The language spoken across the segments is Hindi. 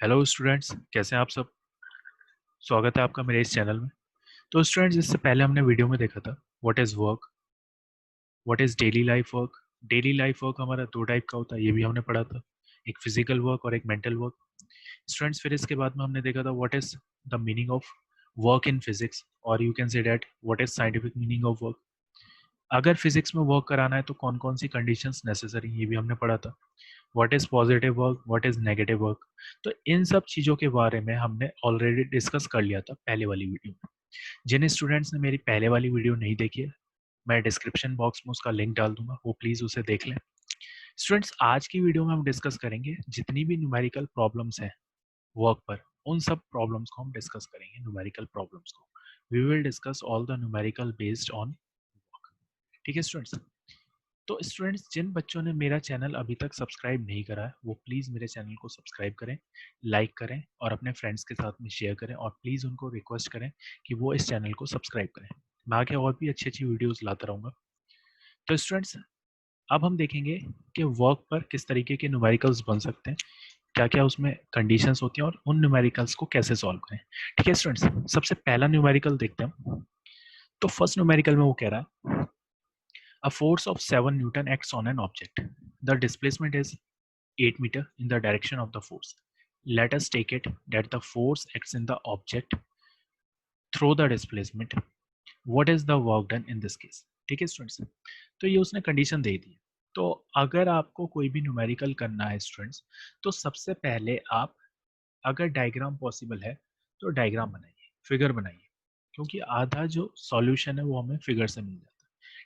हेलो स्टूडेंट्स, कैसे हैं आप सब। स्वागत है आपका मेरे इस चैनल में। तो स्टूडेंट्स, इससे पहले हमने वीडियो में देखा था what is work, what is daily life work. Daily life work हमारा दो टाइप का होता है, ये भी हमने पढ़ा था, एक फिजिकल वर्क और एक मेंटल वर्क। स्टूडेंट्स, फिर इसके बाद में हमने देखा था what is the meaning of work in physics, और you can say that what is scientific meaning of work. अगर फिजिक्स में वर्क कराना है तो कौन कौन सी कंडीशंस नेसेसरी, ये भी हमने पढ़ा था। What is positive work, what is negative work. तो इन सब चीज़ों के बारे में हमने ऑलरेडी डिस्कस कर लिया था पहले वाली वीडियो में। जिन स्टूडेंट्स ने मेरी पहले वाली वीडियो नहीं देखी है, मैं डिस्क्रिप्शन बॉक्स में उसका लिंक डाल दूंगा, वो प्लीज़ उसे देख लें। स्टूडेंट्स, आज की वीडियो में हम डिस्कस करेंगे जितनी भी न्यूमेरिकल प्रॉब्लम्स हैं वर्क पर, उन सब प्रॉब्लम्स को हम डिस्कस करेंगे, न्यूमेरिकल प्रॉब्लम्स को। We will discuss all the numerical based on work. ठीक है स्टूडेंट्स। तो स्टूडेंट्स, जिन बच्चों ने मेरा चैनल अभी तक सब्सक्राइब नहीं करा है, वो प्लीज़ मेरे चैनल को सब्सक्राइब करें, लाइक करें और अपने फ्रेंड्स के साथ में शेयर करें, और प्लीज़ उनको रिक्वेस्ट करें कि वो इस चैनल को सब्सक्राइब करें। मैं आगे और भी अच्छी अच्छी वीडियोज़ लाता रहूँगा। तो स्टूडेंट्स, अब हम देखेंगे कि वर्क पर किस तरीके के न्यूमेरिकल्स बन सकते हैं, क्या क्या उसमें कंडीशंस होती हैं, और उन न्यूमेरिकल्स को कैसे सॉल्व करें। ठीक है स्टूडेंट्स, सबसे पहला न्यूमेरिकल देखते हैं। तो फर्स्ट न्यूमेरिकल में वो कह रहा है a force of 7 Newton acts on an object. The displacement is 8 meter in the direction of the force. Let us take it that the force acts in the object through the displacement. What is the work done in this case? ठीक है स्टूडेंट्स, तो ये उसने कंडीशन दे दी। तो अगर आपको कोई भी न्यूमेरिकल करना है स्टूडेंट्स, तो सबसे पहले आप, अगर डायग्राम पॉसिबल है तो डायग्राम बनाइए, फिगर बनाइए, क्योंकि आधा जो सॉल्यूशन है वो हमें फिगर से मिल जाता है।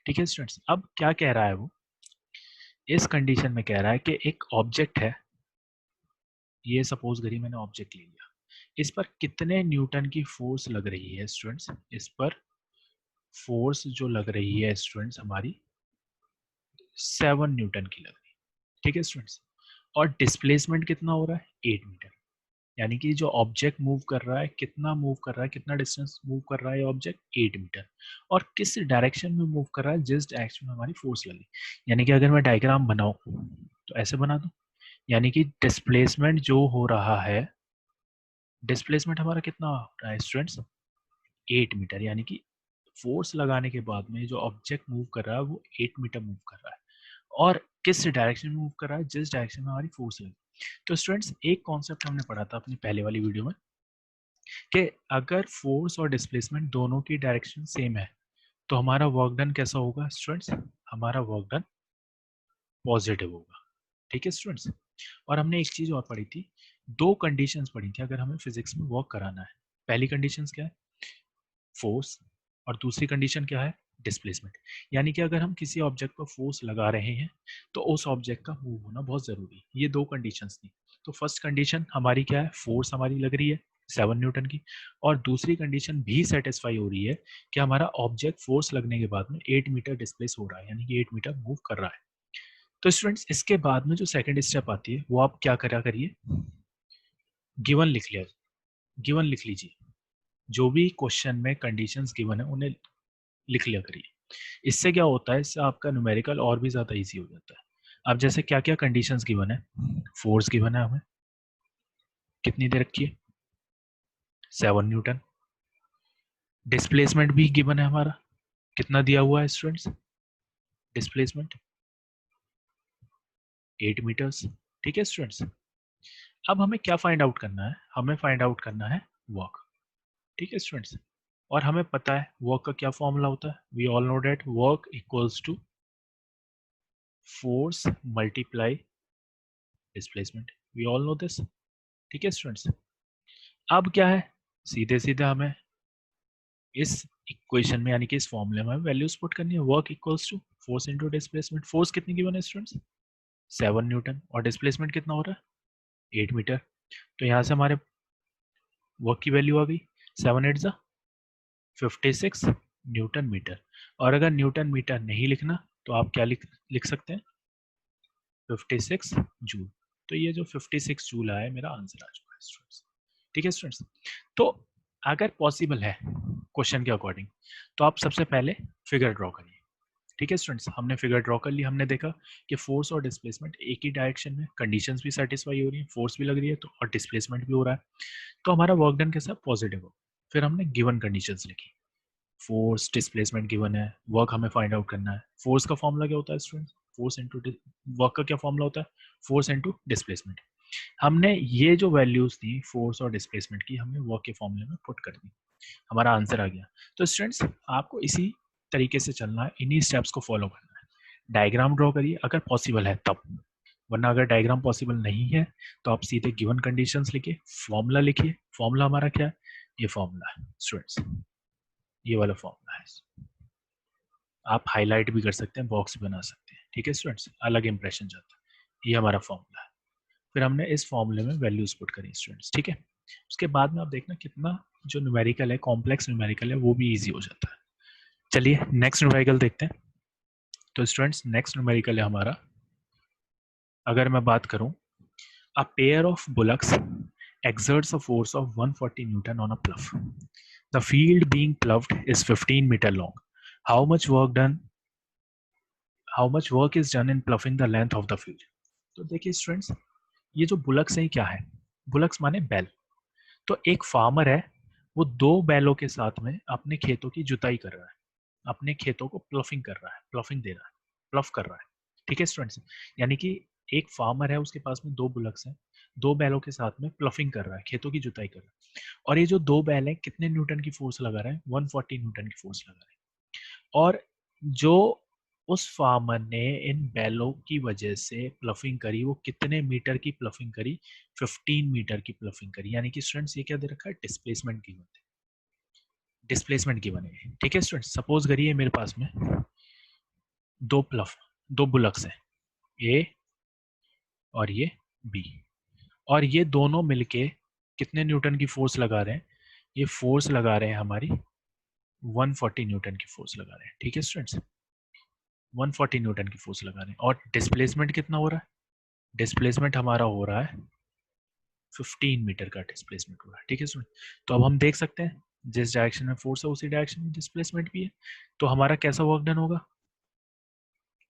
ठीक है स्टूडेंट्स, अब क्या कह रहा है वो, इस कंडीशन में कह रहा है कि एक ऑब्जेक्ट है, ये सपोज करिए मैंने ऑब्जेक्ट ले लिया, इस पर कितने न्यूटन की फोर्स लग रही है स्टूडेंट्स। इस पर फोर्स जो लग रही है स्टूडेंट्स हमारी 7 न्यूटन की लग रही है। ठीक है स्टूडेंट्स, और डिस्प्लेसमेंट कितना हो रहा है 8 मीटर। यानी कि जो ऑब्जेक्ट मूव कर रहा है, कितना मूव कर रहा है, कितना डिस्टेंस मूव कर रहा है ऑब्जेक्ट 8 मीटर, और किस डायरेक्शन में मूव कर रहा है, जिस डायरेक्शन में हमारी फोर्स लगी। यानी कि अगर मैं डायग्राम बनाऊं तो ऐसे बना दूं, यानी कि डिस्प्लेसमेंट जो हो रहा है, डिस्प्लेसमेंट हमारा कितना हो रहा है स्टूडेंट्स 8 मीटर। यानी कि फोर्स लगाने के बाद में जो ऑब्जेक्ट मूव कर रहा है वो 8 मीटर मूव कर रहा है, और किस डायरेक्शन में मूव कर रहा है, जिस डायरेक्शन में हमारी फोर्स लगी। तो स्टूडेंट्स, एक कॉन्सेप्ट हमने पढ़ा था अपनी पहले वाली वीडियो में कि अगर फोर्स और डिस्प्लेसमेंट दोनों की डायरेक्शन सेम है तो हमारा वर्क डन कैसा होगा स्टूडेंट्स, हमारा वर्क डन पॉजिटिव होगा। ठीक है स्टूडेंट्स, और हमने एक चीज और पढ़ी थी, दो कंडीशंस पढ़ी थी अगर हमें फिजिक्स में वर्क कराना है। पहली कंडीशन क्या है, फोर्स, और दूसरी कंडीशन क्या है, डिस्प्लेसमेंट। यानी कि अगर हम किसी ऑब्जेक्ट पर फोर्स लगा रहे हैं तो उस ऑब्जेक्ट का मूव होना बहुत जरूरी है। ये दो कंडीशंस थी। तो फर्स्ट कंडीशन हमारी क्या है, फोर्स हमारी लग रही है 7 न्यूटन की, और दूसरी कंडीशन भी सेटिस्फाई हो रही है कि हमारा ऑब्जेक्ट फोर्स लगने के बाद में 8 मीटर डिस्प्लेस हो रहा है, यानी कि 8 मीटर मूव कर रहा है। तो स्टूडेंट्स, इसके बाद में जो सेकंड स्टेप आती है वो आप क्या करा करिए, गिवन लिख लिया, गिवन लिख लीजिए। जो भी क्वेश्चन में कंडीशंस गिवन है उन्हें लिख लिया करिए। इससे क्या होता है, इससे आपका न्यूमेरिकल और भी ज़्यादा इजी हो जाता है। अब जैसे क्या क्या कंडीशंस गिवन है, फोर्स गिवन है हमें, कितनी दे रखी है 7 न्यूटन। डिस्प्लेसमेंट भी गिवन है हमारा, कितना दिया हुआ है स्टूडेंट्स, डिस्प्लेसमेंट 8 मीटर्स। ठीक है स्टूडेंट्स, अब हमें क्या फाइंड आउट करना है, हमें फाइंड आउट करना है वर्क। ठीक है स्टूडेंट्स, और हमें पता है वर्क का क्या फॉर्मूला होता है, we all know that work equals to force multiply displacement, we all know this. ठीक है स्टूडेंट्स, अब क्या है, सीधे सीधे हमें इस इक्वेशन में, यानी कि इस फॉर्मूले में वैल्यूज पुट करनी है। Work equals to force into displacement. Force कितनी गिवन है स्टूडेंट्स 7 न्यूटन, और डिस्प्लेसमेंट कितना हो रहा है 8 मीटर। तो यहाँ से हमारे वर्क की वैल्यू आ गई 7 8 जा 56 न्यूटन मीटर। और अगर न्यूटन मीटर नहीं लिखना तो आप क्या लिख सकते हैं 56 जूल। तो ये जो 56 जूल आया मेरा आंसर आ चुका है स्टूडेंट्स। ठीक है स्टूडेंट्स, तो अगर पॉसिबल है क्वेश्चन के अकॉर्डिंग तो आप सबसे पहले फिगर ड्रॉ करिए। ठीक है स्टूडेंट्स, हमने फिगर ड्रॉ कर ली, हमने देखा कि फोर्स और डिस्प्लेसमेंट एक ही डायरेक्शन में, कंडीशंस भी सेटिस्फाई हो रही है, फोर्स भी लग रही है तो और डिस्प्लेसमेंट भी हो रहा है, तो हमारा वर्क डन कैसा पॉजिटिव हो। फिर हमने गिवन कंडीशंस लिखी, फोर्स डिस्प्लेसमेंट गिवन है, वर्क हमें फाइंड आउट करना है। फोर्स का फॉर्मूला क्या होता है स्टूडेंट्स, फोर्स इनटू वर्क का क्या फॉर्मूला होता है, फोर्स इनटू डिस्प्लेसमेंट। हमने ये जो वैल्यूज थी फोर्स और डिस्प्लेसमेंट की, हमने वर्क के फॉर्मूले में पुट कर दी, हमारा आंसर आ गया। तो स्टूडेंट्स आपको इसी तरीके से चलना है, इन्हीं स्टेप्स को फॉलो करना है। डायग्राम ड्रॉ करिए अगर पॉसिबल है तब, वरना अगर डायग्राम पॉसिबल नहीं है तो आप सीधे गिवन कंडीशंस लिखिए, फॉर्मूला लिखिए। फॉर्मूला हमारा क्या है, ये फॉर्मूला है स्टूडेंट्स, ये वाला फॉर्मूला है। आप हाईलाइट भी कर सकते हैं, बॉक्स भी बना सकते हैं, ठीक है स्टूडेंट्स, अलग इंप्रेशन जाता है। ये हमारा फॉर्मूला है। फिर हमने इस फॉर्मूले में वैल्यूज पुट करी स्टूडेंट्स, ठीक है। उसके बाद में आप देखना कितना जो न्यूमेरिकल है, कॉम्प्लेक्स न्यूमेरिकल है, वो भी ईजी हो जाता है। चलिए नेक्स्ट न्यूमेरिकल देखते हैं। तो स्टूडेंट्स नेक्स्ट न्यूमेरिकल है हमारा, अगर मैं बात करूं, a pair of bullocks exerts a force of 140 Newton on a plough. The field being ploughed is 15 meter long. How much work done? How much work is done in ploughing the length of the field? तो देखिए स्टूडेंट्स, ये जो बुलक्स है क्या है, बुलक्स माने बैल। तो एक फार्मर है, वो दो बैलों के साथ में अपने खेतों की जुताई कर रहा है, अपने खेतों को प्लफिंग कर रहा है, प्लफिंग दे रहा है, प्लफ कर रहा है, ठीक है स्टूडेंट्स। यानी कि एक फार्मर है, उसके पास में दो बुलक्स हैं, दो बैलों के साथ में प्लफिंग कर रहा है, खेतों की जुताई कर रहा है। और ये जो दो बैल हैं कितने न्यूटन की फोर्स लगा रहे हैं, 140 न्यूटन की फोर्स लगा रहे हैं। और जो उस फार्मर ने इन बैलों की वजह से प्लफिंग करी, वो कितने मीटर की प्लफिंग करी, 15 मीटर की प्लफिंग करी। यानी कि स्टूडेंट्स ये क्या दे रखा है, डिस्प्लेसमेंट की बात है, डिस्प्लेसमेंट की बने, ठीक है स्टूडेंट्स। सपोज करिए मेरे पास में दो प्लफ, दो बुलक्स हैं, ए और ये बी, और ये दोनों मिलके कितने न्यूटन की फोर्स लगा रहे हैं, ये फोर्स लगा रहे हैं हमारी 140 न्यूटन की फोर्स लगा रहे हैं, ठीक है स्टूडेंट्स, 140 न्यूटन की फोर्स लगा रहे हैं। और डिस्प्लेसमेंट कितना हो रहा है, डिस्प्लेसमेंट हमारा हो रहा है 15 मीटर का डिस्प्लेसमेंट हो रहा है, ठीक है स्टूडेंट। तो अब हम देख सकते हैं जिस डायरेक्शन में फोर्स है उसी डायरेक्शन में डिस्प्लेसमेंट भी है, तो हमारा कैसा वर्क डन होगा,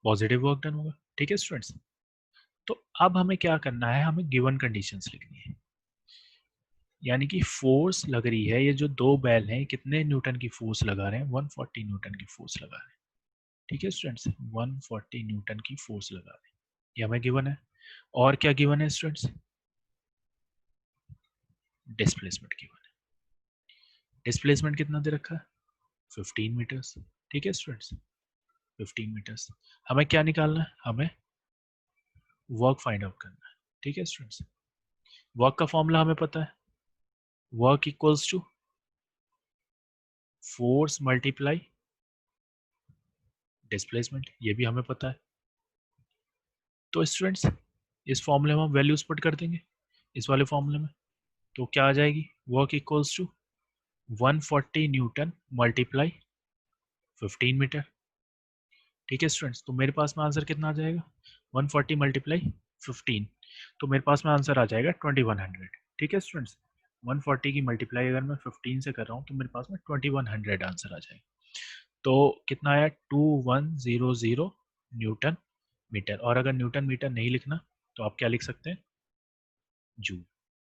पॉजिटिव वर्क डन होगा, ठीक है स्टूडेंट्स। तो अब हमें क्या करना है, हमें गिवन कंडीशंस लिखनी है। यानी कि फोर्स लग रही है, ये जो दो बैल हैं कितने न्यूटन की फोर्स लगा रहे हैं, 140 न्यूटन की फोर्स लगा रहे हैं, ठीक है स्टूडेंट्स, 140 न्यूटन की फोर्स लगा रहे हैं, ये हमें गिवन है। और क्या गिवन है स्टूडेंट्स, डिस्प्लेसमेंट गिवन है। डिस्प्लेसमेंट कितना दे रखा है, 15 मीटर्स, ठीक है स्टूडेंट्स, 15 मीटर्स। हमें क्या निकालना है, हमें वर्क फाइंड आउट करना है, ठीक है स्टूडेंट्स। वर्क का फॉर्मूला हमें पता है, work equals to force multiply displacement, ये भी हमें पता है। तो स्टूडेंट्स इस फॉर्मूले में हम वैल्यूज पुट कर देंगे, इस वाले फॉर्मूले में, तो क्या आ जाएगी, work equals to 140 newton multiply 15 metre, ठीक है स्टूडेंट्स। तो मेरे पास में आंसर कितना आ जाएगा, 140 मल्टीप्लाई 15, तो मेरे पास में आंसर आ जाएगा 2100, ठीक है स्टूडेंट्स। 140 की मल्टीप्लाई अगर मैं 15 से कर रहा हूँ तो मेरे पास में 2100 आंसर आ जाएगा। तो कितना आया, 2100 न्यूटन मीटर। और अगर न्यूटन मीटर नहीं लिखना तो आप क्या लिख सकते हैं, जूल,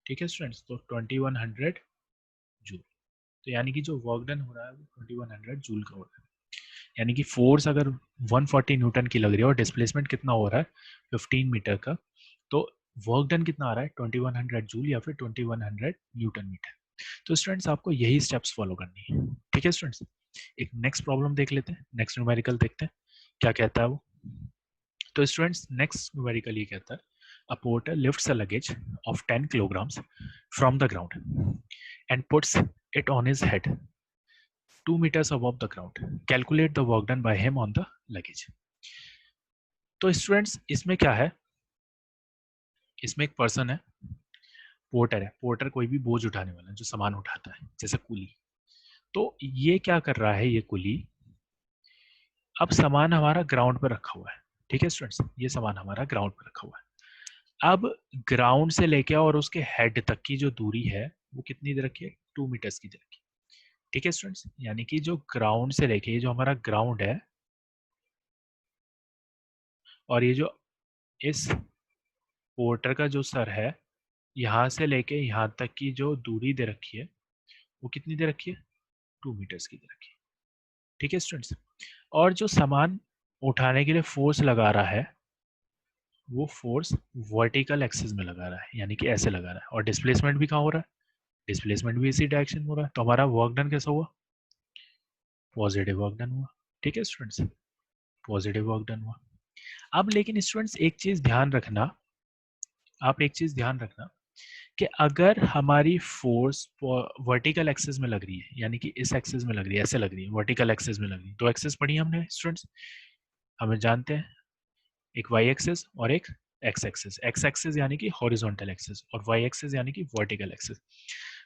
ठीक है स्टूडेंट्स। तो 2100 जूल, तो यानी कि जो वर्क डन हो रहा है वो 2100 जूल का हो रहा है। यानी कि फोर्स अगर 140 न्यूटन की लग रही है और डिस्प्लेसमेंट कितना हो रहा है 15 मीटर का, तो वर्क डन कितना आ रहा है 2100 जूल या फिर 2100 न्यूटन मीटर। तो स्टूडेंट्स आपको यही स्टेप्स फॉलो करनी है, ठीक है स्टूडेंट्स। एक नेक्स्ट प्रॉब्लम देख लेते हैं, नेक्स्ट न्यूमेरिकल देखते हैं क्या कहता है वो। तो स्टूडेंट्स नेक्स्ट न्यूमेरिकल ये कहता है, a porter lifts a luggage of 10 kilograms from the ground and puts it on his head 2 meters above the ground. Calculate the work done by him on the luggage. तो स्टूडेंट्स इसमें क्या है, इसमें एक पर्सन है, पोर्टर है, पोर्टर कोई भी बोझ उठाने वाला जो सामान उठाता है, जैसे कुली। तो ये क्या कर रहा है, ये कुली, अब सामान हमारा ग्राउंड पर रखा हुआ है, ठीक है स्टूडेंट्स, ये सामान हमारा ग्राउंड पर रखा हुआ है। अब ग्राउंड से लेके और उसके हेड तक की जो दूरी है वो कितनी दे रखी है, 2 मीटर्स की दे रखी है, ठीक है स्टूडेंट्स। यानी कि जो ग्राउंड से लेके जो हमारा ग्राउंड है और ये जो इस पोर्टर का जो सर है, यहाँ से लेके यहाँ तक की जो दूरी दे रखी है वो कितनी दे रखी है, 2 मीटर्स की दे रखी है। ठीक है स्टूडेंट्स, और जो सामान उठाने के लिए फोर्स लगा रहा है वो फोर्स वर्टिकल एक्सिस में लगा रहा है, यानी कि ऐसे लगा रहा है। और डिस्प्लेसमेंट भी कहाँ हो रहा है, डिस्प्लेसमेंट भी इसी डायरेक्शन में हो रहा है। तो हमारा वर्क डन कैसा हुआ, पॉजिटिव वर्क डन हुआ। ठीक है स्टूडेंट्स, पॉजिटिव वर्क डन हुआ। अब लेकिन स्टूडेंट्स एक चीज ध्यान रखना, आप एक चीज ध्यान रखना कि अगर हमारी फोर्स वर्टिकल एक्सिस में लग रही है, यानी कि इस एक्सिस में लग रही है, ऐसे लग रही है, वर्टिकल एक्सिस में लग रही है, दो एक्सिस पढ़ी हमने स्टूडेंट्स, हमें जानते हैं एक वाई एक्सिस और एक एक्स एक्सिस। एक्स एक्सिस यानी कि हॉरिजॉन्टल एक्सिस और वाई एक्सिस यानी कि वर्टिकल एक्सिस।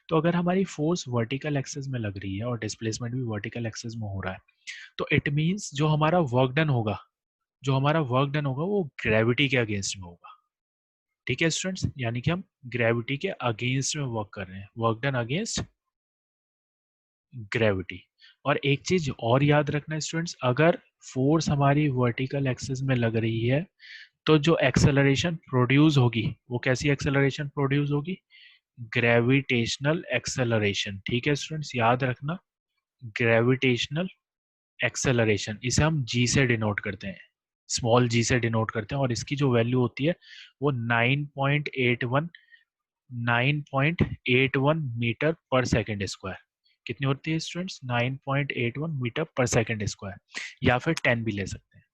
तो अगर हमारी फोर्स वर्टिकल एक्सिस में लग रही है और डिस्प्लेसमेंट भी वर्टिकल एक्सिस में हो रहा है, तो इट मींस जो हमारा वर्क डन होगा, जो हमारा वर्क डन होगा वो ग्रेविटी के अगेंस्ट में होगा। ठीक है स्टूडेंट्स, यानी कि हम ग्रेविटी के अगेंस्ट में वर्क कर रहे हैं, वर्क डन अगेंस्ट ग्रेविटी। और एक चीज और याद रखना स्टूडेंट्स, अगर फोर्स हमारी वर्टिकल एक्सिस में लग रही है तो जो एक्सेलरेशन प्रोड्यूस होगी वो कैसी एक्सेलरेशन प्रोड्यूस होगी, ग्रेविटेशनल एक्सेलरेशन। ठीक है स्टूडेंट्स, याद रखना, ग्रेविटेशनल एक्सेलरेशन, इसे हम जी से डिनोट करते हैं, स्मॉल जी से डिनोट करते हैं। और इसकी जो वैल्यू होती है वो 9.81 मीटर पर सेकेंड स्क्वायर। कितनी होती है स्टूडेंट्स, 9.81 मीटर पर सेकेंड स्क्वायर, या फिर 10 भी ले सकते हैं।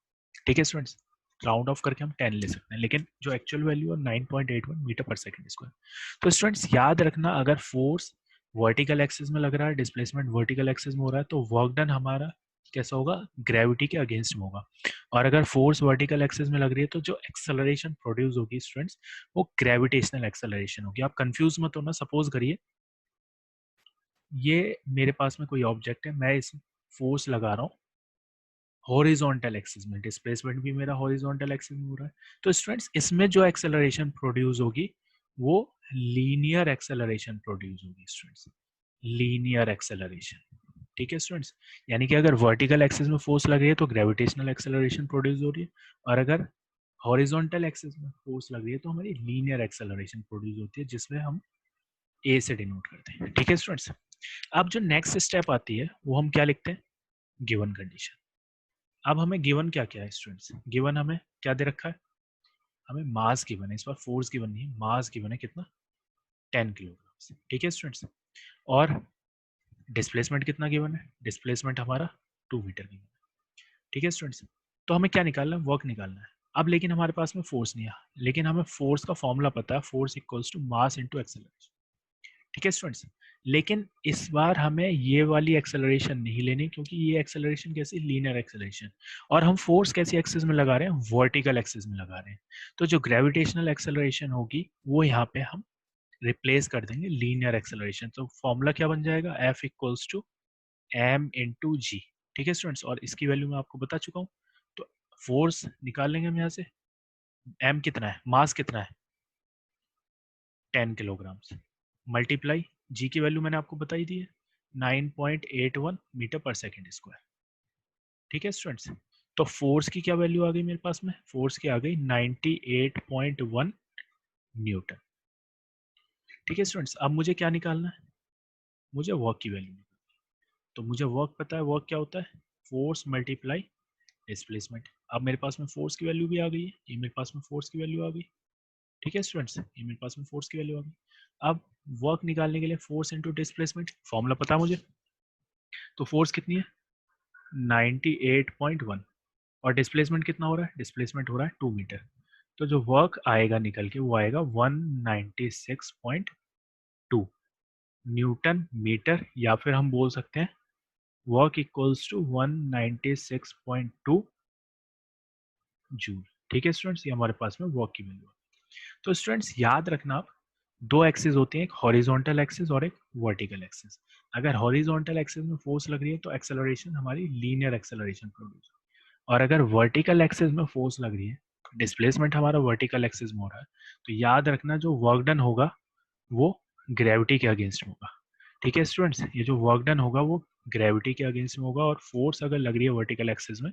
ठीक है स्टूडेंट्स, राउंड ऑफ करके हम 10 ले सकते हैं, लेकिन जो एक्चुअल वैल्यू है 9.81 मीटर पर सेकेंड स्क्वायर। तो स्टूडेंट्स याद रखना, अगर फोर्स वर्टिकल एक्सिस में लग रहा है, डिस्प्लेसमेंट वर्टिकल एक्सिस में हो रहा है, तो वर्क डन हमारा कैसा होगा, ग्रेविटी के अगेंस्ट में होगा। और अगर फोर्स वर्टिकल एक्सिस में लग रही है तो जो एक्सेलरेशन प्रोड्यूस होगी स्टूडेंट्स वो ग्रेविटेशनल एक्सेलरेशन होगी। आप कंफ्यूज मत होना, सपोज करिए ये मेरे पास में कोई ऑब्जेक्ट है, मैं इस फोर्स लगा रहा हूँ हॉरिजॉन्टल एक्सिस में, डिस्प्लेसमेंट भी मेरा हॉरिजॉन्टल एक्सिस में हो रहा है। तो स्टूडेंट्स इसमें जो एक्सेलरेशन प्रोड्यूस होगी वो लीनियर एक्सेलरेशन प्रोड्यूस होगी स्टूडेंट्स, लीनियर एक्सेलरेशन। ठीक है स्टूडेंट्स, यानी कि अगर वर्टिकल एक्सिस में फोर्स लग रही है तो ग्रेविटेशनल एक्सेलरेशन प्रोड्यूस हो रही है, और अगर हॉरिजॉन्टल एक्सिस में फोर्स लग रही है तो हमारी लीनियर एक्सेलरेशन प्रोड्यूस होती है, जिसमें हम ए से डिनोट करते हैं। ठीक है स्टूडेंट्स, अब जो नेक्स्ट स्टेप आती है वो हम क्या लिखते हैं, गिवन कंडीशन। अब हमें गिवन क्या क्या है स्टूडेंट्स, गिवन हमें क्या दे रखा है, हमें मास गिवन है, इस बार फोर्स गिवन नहीं है, मास गिवन है कितना, 10 किलोग्राम। ठीक है स्टूडेंट्स, और डिस्प्लेसमेंट कितना गिवन है, डिस्प्लेसमेंट हमारा 2 मीटर गिवन है। ठीक है स्टूडेंट्स, तो हमें क्या निकालना है, वर्क निकालना है। अब लेकिन हमारे पास में फोर्स नहीं है, लेकिन हमें फोर्स का फॉर्मूला पता है, force equals to mass into acceleration. ठीक है स्टूडेंट्स, लेकिन इस बार हमें ये वाली एक्सेलरेशन नहीं लेनी, क्योंकि ये एक्सेलरेशन कैसी, लीनियर एक्सेलरेशन। और हम फोर्स कैसी एक्सिस में लगा रहे हैं, वर्टिकल एक्सिस में लगा रहे हैं। तो जो ग्रेविटेशनल एक्सेलरेशन होगी वो यहाँ पे हम रिप्लेस कर देंगे लीनियर एक्सेलरेशन। तो फॉर्मूला क्या बन जाएगा, F equals to M into G. ठीक है स्टूडेंट्स, और इसकी वैल्यू मैं आपको बता चुका हूँ। तो फोर्स निकाल लेंगे हम यहाँ से, एम कितना है, मास कितना है 10 किलोग्राम, मल्टीप्लाई जी की वैल्यू मैंने आपको बताई दी है 9.81 मीटर पर सेकेंड स्क्वायर। ठीक है स्टूडेंट्स, तो फोर्स की क्या वैल्यू आ गई मेरे पास में, फोर्स की आ गई 98.1 न्यूटन। ठीक है स्टूडेंट्स, अब मुझे क्या निकालना है, मुझे वर्क की वैल्यू निकालनी है। तो मुझे वर्क पता है, वर्क क्या होता है, फोर्स मल्टीप्लाई डिस्प्लेसमेंट। अब मेरे पास में फोर्स की वैल्यू भी आ गई है, ये मेरे पास में फोर्स की वैल्यू आ गई। ठीक है स्टूडेंट्स, ये मेरे पास में फोर्स की वैल्यू आ गई। अब वर्क निकालने के लिए फोर्स इनटू डिस्प्लेसमेंट, फॉर्मूला पता है मुझे। तो फोर्स कितनी है 98.1, और डिस्प्लेसमेंट कितना हो रहा है, डिस्प्लेसमेंट हो रहा है 2 मीटर। तो जो वर्क आएगा निकल के वो आएगा 196.2 न्यूटन मीटर, या फिर हम बोल सकते हैं वर्क इक्वल्स टू 196.2 जूल। ठीक है स्टूडेंट्स, ये हमारे पास में वर्क की वैल्यू है। तो स्टूडेंट्स याद रखना, आप दो एक्सिस होती हैं, एक हॉरिजॉन्टल एक्सिस और एक वर्टिकल एक्सिस। अगर हॉरिजॉन्टल एक्सिस में फोर्स लग रही है तो एक्सेलरेशन हमारी लीनियर एक्सेलरेशन प्रोड्यूस, और अगर वर्टिकल एक्सिस में फोर्स लग रही है, डिस्प्लेसमेंट हमारा वर्टिकल एक्सिस में हो रहा है, तो याद रखना जो वर्क डन होगा वो ग्रेविटी के अगेंस्ट होगा। ठीक है स्टूडेंट्स, ये जो वर्क डन होगा वो ग्रेविटी के अगेंस्ट में होगा, और फोर्स अगर लग रही है वर्टिकल एक्सिस में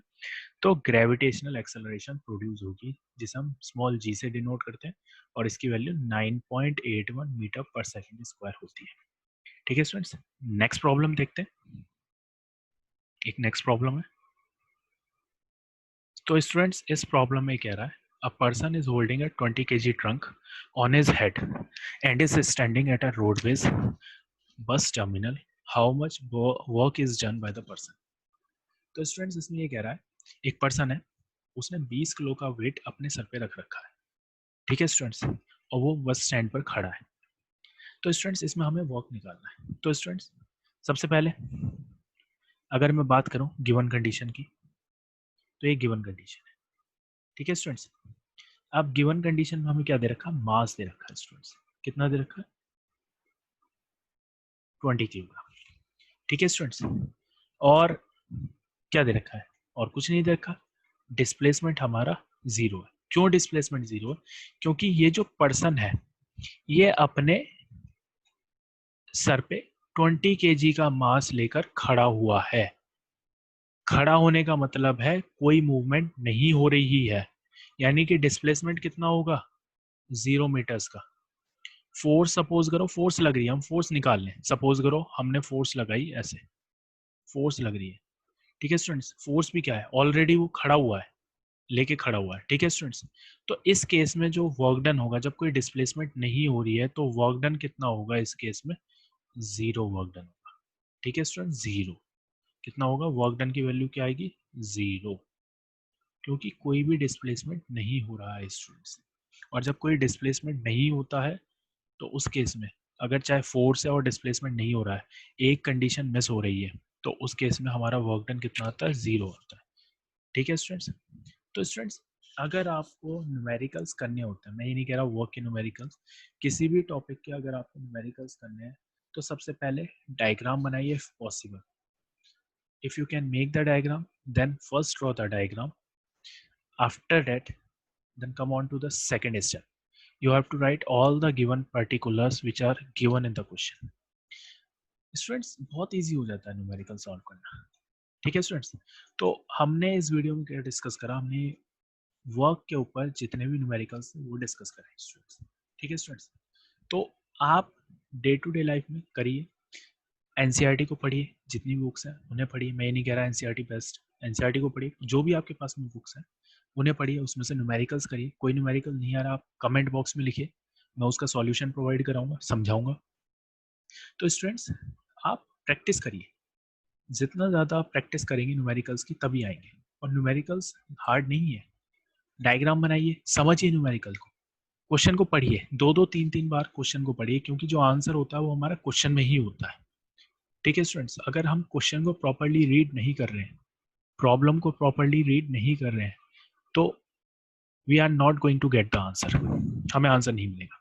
तो ग्रेविटेशनल एक्सेलरेशन प्रोड्यूस होगी, जिसे हम स्मॉल जी से डिनोट करते हैं, और इसकी वैल्यू 9.81 मीटर पर सेकेंड स्क्वायर होती है। ठीक है स्टूडेंट्स, नेक्स्ट प्रॉब्लम देखते हैं। एक नेक्स्ट प्रॉब्लम है, तो स्टूडेंट्स इस प्रॉब्लम में कह रहा है a person is holding a 20 kg trunk on his head and is standing at a roadways bus terminal, how much work is done by the person. तो स्टूडेंट्स इसमें ये कह रहा है एक पर्सन है, उसने 20 किलो का वेट अपने सर पे रख रखा है, ठीक है स्टूडेंट्स, और वो बस स्टैंड पर खड़ा है। तो स्टूडेंट्स इसमें हमें वर्क निकालना है। तो स्टूडेंट्स सबसे पहले अगर मैं बात करूं गिवन कंडीशन की, तो ये गिवन कंडीशन है, ठीक है स्टूडेंट्स। अब गिवन कंडीशन में हमें क्या दे रखा, मास दे रखा है स्टूडेंट्स, कितना दे रखा है, 20 किलोग्राम, ठीक है स्टूडेंट्स। और क्या दे रखा है, और कुछ नहीं दे रखा, डिस्प्लेसमेंट हमारा जीरो है। क्यों डिस्प्लेसमेंट जीरो है, क्योंकि ये जो पर्सन है ये अपने सर पे 20 kg का मास लेकर खड़ा हुआ है। खड़ा होने का मतलब है कोई मूवमेंट नहीं हो रही है, यानी कि डिस्प्लेसमेंट कितना होगा, 0 मीटर्स का। फोर्स सपोज करो, फोर्स लग रही है, हम फोर्स निकाल लें, सपोज करो हमने फोर्स लगाई ऐसे, फोर्स लग रही है, ठीक है स्टूडेंट्स। फोर्स भी क्या है, ऑलरेडी वो खड़ा हुआ है, लेके खड़ा हुआ है, ठीक है स्टूडेंट्स। तो इस केस में जो वर्क डन होगा, जब कोई डिस्प्लेसमेंट नहीं हो रही है, तो वर्क डन कितना होगा इस केस में, जीरो वर्क डन होगा, ठीक है स्टूडेंट, जीरो। कितना होगा, वर्क डन की वैल्यू क्या आएगी, जीरो, क्योंकि कोई भी डिस्प्लेसमेंट नहीं हो रहा है स्टूडेंट्स। और जब कोई डिस्प्लेसमेंट नहीं होता है तो उस केस में अगर चाहे फोर्स है और डिस्प्लेसमेंट नहीं हो रहा है, एक कंडीशन मिस हो रही है, तो उस केस में हमारा वर्क डन कितना आता है, जीरो आता है, ठीक है स्टूडेंट्स। तो स्टूडेंट्स अगर आपको न्यूमेरिकल्स करने होते हैं, मैं ये नहीं कह रहा वर्क के न्यूमेरिकल्स, किसी भी टॉपिक के अगर आपको न्यूमेरिकल्स करने हैं, तो सबसे पहले डायग्राम बनाइए if possible. If you can make the diagram, then first draw the diagram, after that then come on to the second step, you have to write all the given particulars which are given in the question। Students बहुत इजी हो जाता है न्यूमेरिकल सॉल्व करना, ठीक है स्टूडेंट्स। तो हमने इस वीडियो में क्या डिस्कस करा, हमने वर्क के ऊपर जितने भी न्यूमेरिकल्स वो डिस्कस करें स्टूडेंट्स, ठीक है स्टूडेंट्स। तो आप डे टू डे लाइफ में करिए, एनसीईआरटी को पढ़िए, जितनी भी बुक्स हैं उन्हें पढ़िए, मैं ये नहीं कह रहा एनसीईआरटी बेस्ट, एनसीईआरटी को पढ़िए, जो भी आपके पास में बुक्स हैं उन्हें पढ़िए, उसमें से न्यूमेरिकल्स करिए। कोई न्यूमेरिकल नहीं आ रहा आप कमेंट बॉक्स में लिखिए, मैं उसका सॉल्यूशन प्रोवाइड कराऊंगा, समझाऊंगा। तो स्टूडेंट्स आप प्रैक्टिस करिए, जितना ज़्यादा आप प्रैक्टिस करेंगे न्यूमेरिकल्स की तभी आएंगे। और न्यूमेरिकल्स हार्ड नहीं है, डायग्राम बनाइए, समझिए न्यूमेरिकल को, क्वेश्चन को पढ़िए, दो दो तीन तीन बार क्वेश्चन को पढ़िए, क्योंकि जो आंसर होता है वो हमारा क्वेश्चन में ही होता है, ठीक है स्टूडेंट्स। अगर हम क्वेश्चन को प्रॉपरली रीड नहीं कर रहे हैं, प्रॉब्लम को प्रॉपरली रीड नहीं कर रहे हैं, तो we are not going to get the answer, हमें आंसर नहीं मिलेगा।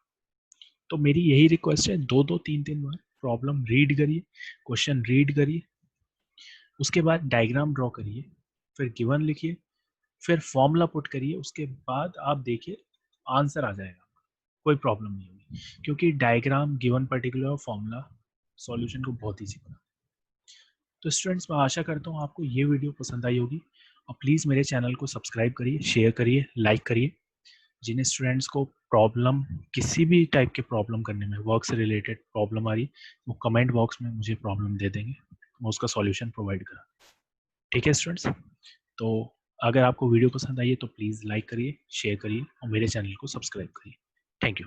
तो मेरी यही रिक्वेस्ट है, दो दो तीन तीन बार प्रॉब्लम रीड करिए, क्वेश्चन रीड करिए, उसके बाद डायग्राम ड्रॉ करिए, फिर गिवन लिखिए, फिर फॉर्मूला पुट करिए, उसके बाद आप देखिए आंसर आ जाएगा, कोई प्रॉब्लम नहीं होगी, क्योंकि diagram, given, particular, formula solution को बहुत ईजी बना। तो स्टूडेंट्स मैं आशा करता हूँ आपको ये वीडियो पसंद आई होगी, और प्लीज़ मेरे चैनल को सब्सक्राइब करिए, शेयर करिए, लाइक करिए। जिन स्टूडेंट्स को प्रॉब्लम, किसी भी टाइप के प्रॉब्लम करने में, वर्क से रिलेटेड प्रॉब्लम आ रही, वो कमेंट बॉक्स में मुझे प्रॉब्लम दे देंगे, मैं उसका सॉल्यूशन प्रोवाइड करा, ठीक है स्टूडेंट्स। तो अगर आपको वीडियो पसंद आई है तो प्लीज़ लाइक करिए, शेयर करिए और मेरे चैनल को सब्सक्राइब करिए। Thank you.